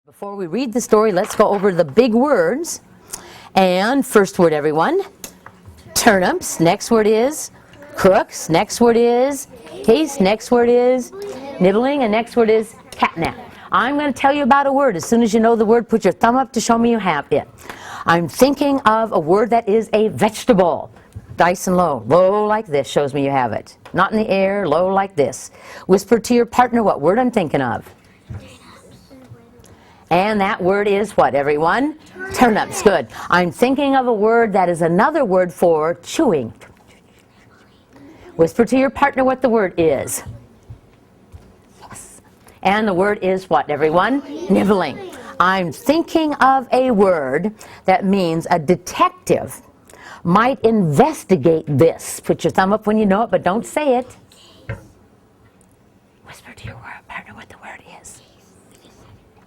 Before we read the story, let's go over the big words. And first word, everyone, turnips. Next word is crooks. Next word is case. Next word is nibbling. And next word is catnap. I'm going to tell you about a word. As soon as you know the word, put your thumb up to show me you have it. I'm thinking of a word that is a vegetable. Nice and low. Low like this shows me you have it. Not in the air, low like this. Whisper to your partner what word I'm thinking of. And that word is what, everyone? Turnips. Good. I'm thinking of a word that is another word for chewing. Whisper to your partner what the word is. Yes. And the word is what, everyone? Nibbling. I'm thinking of a word that means a detective might investigate this. Put your thumb up when you know it, but don't say it. Whisper to your partner what the word is.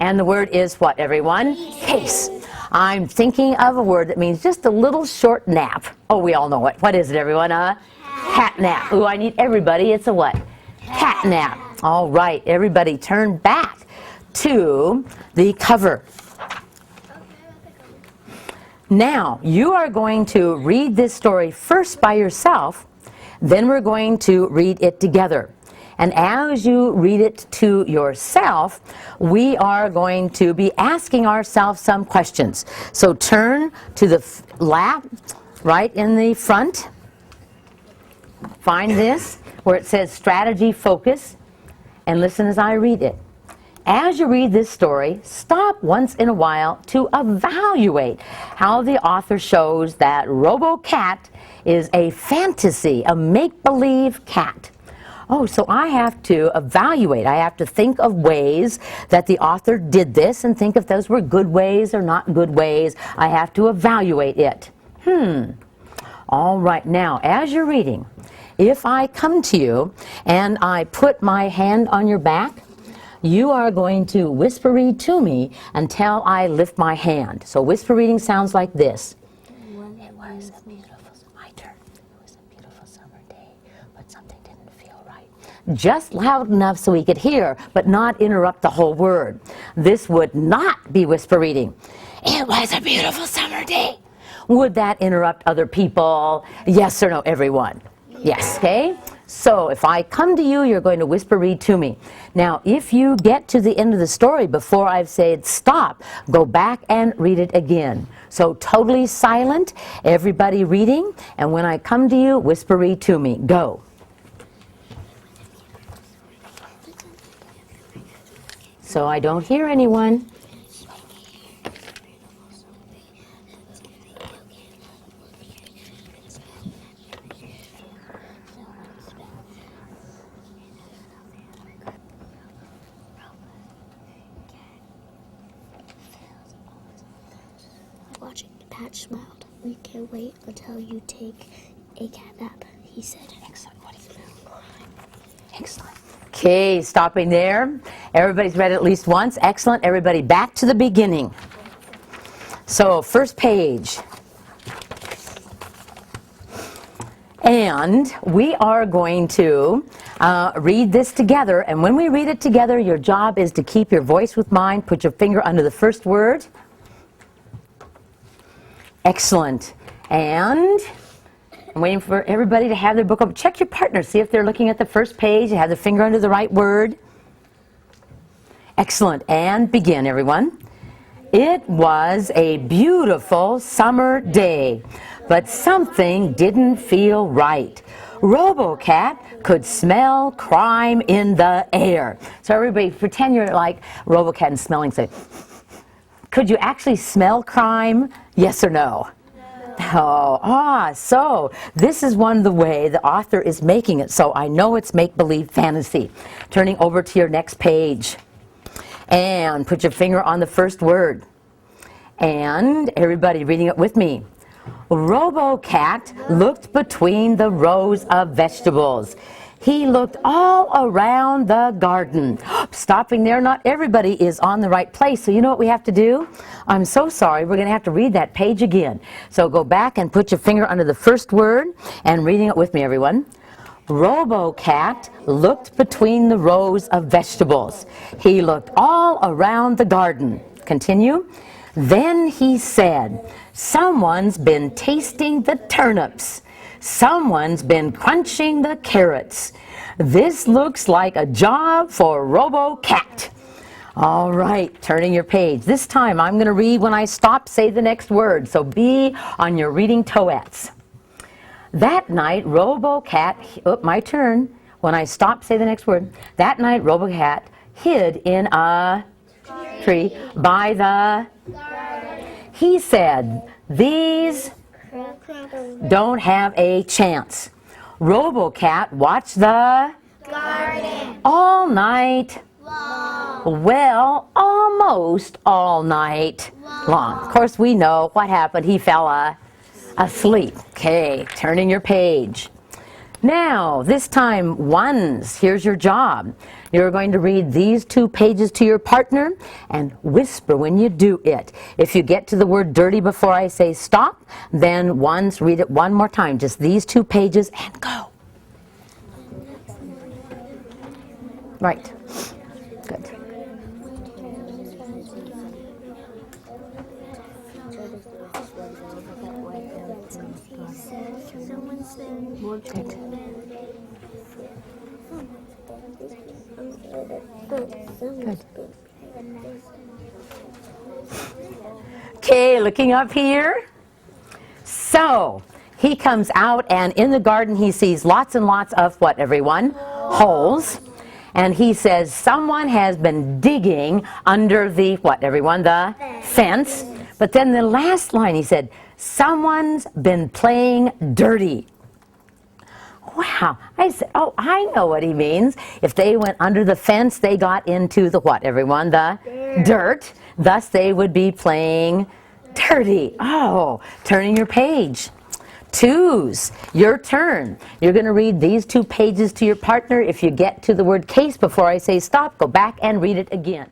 And the word is what, everyone? Case. I'm thinking of a word that means just a little short nap. Oh, we all know it. What is it, everyone? A cat nap. Ooh, I need everybody. It's a what? Cat nap. All right, everybody turn back to the cover. Now, you are going to read this story first by yourself, then we're going to read it together. And as you read it to yourself, we are going to be asking ourselves some questions. So turn to the lap right in the front. Find this where it says strategy focus and listen as I read it. As you read this story, stop once in a while to evaluate how the author shows that RoboCat is a fantasy, a make-believe cat. Oh, so I have to evaluate. I have to think of ways that the author did this and think if those were good ways or not good ways. I have to evaluate it. All right, now, as you're reading, if I come to you and I put my hand on your back, you are going to whisper read to me until I lift my hand. So whisper reading sounds like this. It was a beautiful, my turn. It was a beautiful summer day, but something didn't feel right. Just loud enough so we could hear, but not interrupt the whole word. This would not be whisper reading. It was a beautiful summer day. Would that interrupt other people? Yes or no, everyone? Yes, okay? So if I come to you, you're going to whisper read to me. Now, if you get to the end of the story before I've said stop, go back and read it again. So totally silent, everybody reading, and when I come to you, whisper read to me. Go. So I don't hear anyone. Watching, Pat smiled. We can't wait until you take a cat nap, he said. Excellent. What do you know? Excellent. Okay, stopping there. Everybody's read it at least once. Excellent. Everybody back to the beginning. So, first page. And we are going to read this together. And when we read it together, your job is to keep your voice with mine. Put your finger under the first word. Excellent. And I'm waiting for everybody to have their book open. Check your partner. See if they're looking at the first page. You have their finger under the right word. Excellent. And begin, everyone. It was a beautiful summer day, but something didn't feel right. RoboCat could smell crime in the air. So everybody, pretend you're like RoboCat and smelling something. Could you actually smell crime? Yes or no? No. So this is one of the way the author is making it. So I know it's make-believe fantasy. Turning over to your next page. And put your finger on the first word. And everybody reading it with me. RoboCat looked between the rows of vegetables. He looked all around the garden. Stopping there, not everybody is on the right place. So you know what we have to do? I'm so sorry, we're going to have to read that page again. So go back and put your finger under the first word and reading it with me, everyone. RoboCat looked between the rows of vegetables. He looked all around the garden. Continue. Then he said, someone's been tasting the turnips. Someone's been crunching the carrots. This looks like a job for Robo-Cat. All right, turning your page. This time I'm going to read when I stop, say the next word. So be on your reading toettes. That night, Robo-Cat, my turn. When I stop, say the next word. That night, Robo-Cat hid in a tree by the garden. He said, these don't have a chance. Robo-Cat watched the garden all night long. Well, almost all night long. Of course, we know what happened. He fell asleep. Okay, turning your page. Now, this time, ones. Here's your job. You're going to read these 2 pages to your partner and whisper when you do it. If you get to the word dirty before I say stop, then ones, read it one more time. Just these 2 pages and go. Right. Good. Good. Good. Okay, looking up here. So, he comes out and in the garden he sees lots and lots of what, everyone? Holes. And he says, someone has been digging under the, what, everyone? The fence. But then the last line he said, someone's been playing dirty. Wow. I said, oh, I know what he means. If they went under the fence, they got into the what, everyone? The dirt. Thus, they would be playing dirty. Oh, turning your page. 2s, your turn. You're going to read these 2 pages to your partner. If you get to the word case before I say stop, go back and read it again.